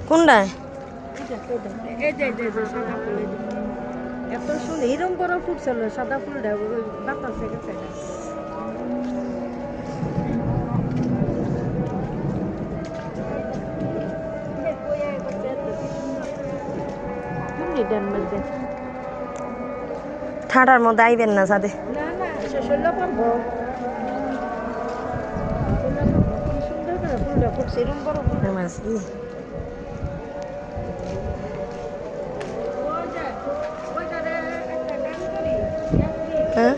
কোনটা? এত সুন্দর এরকম বড় ফুটছিল সাদা ফুলটা বাতাসে গেছে ঠাডার মধ্যে আইবেন না সাথে। না না শেষ পারবো সুন্দর করে ফুলটা ফুটছে এরকম বড় হ্যাঁ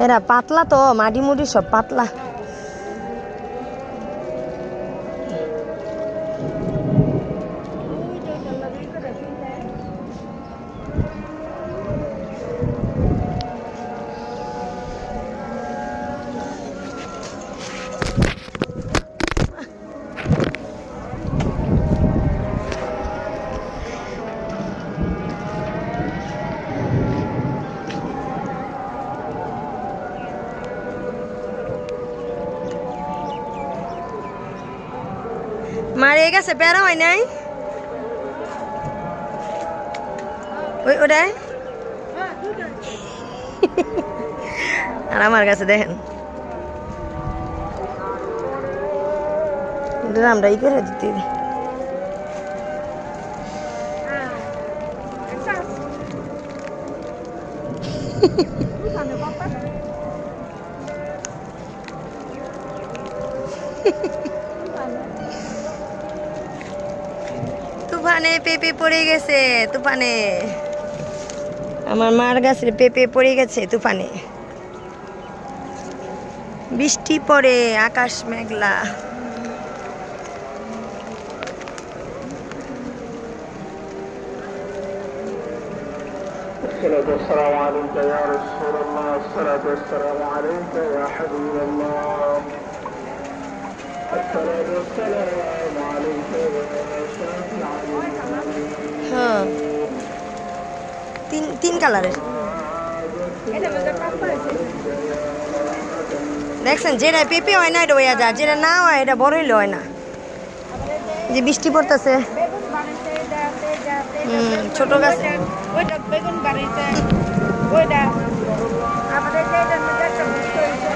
এরা পাতলা তো মাটি মুড়ি সব পাতলা। মারে গেছে বেড়া হয় নাই ওটাই আর আমার কাছে দেখেন আমরা ই করে দিতে তুফানে পেঁপে পড়ে গেছে তুফানে আমার মার গাছের পেঁপে পড়ে গেছে তুফানে বৃষ্টি পড়ে আকাশ মেঘলা الصلاة والسلام عليك يا رسول الله الصلاة والسلام عليك يا حبيب الله الصلاة والسلام عليك يا شافع হ্যাঁ তিন কালারের দেখছেন যেটা পেঁপে হয় না এটা হইয়া যায় যেটা না হয় এটা বড় হইলে হয় না যে বৃষ্টি পড়তেছে ছোট গাছ ওইটা বেগুন বাড়িতে ওইটা আমাদের যেটার মধ্যে একটা বুঝতে হয়েছে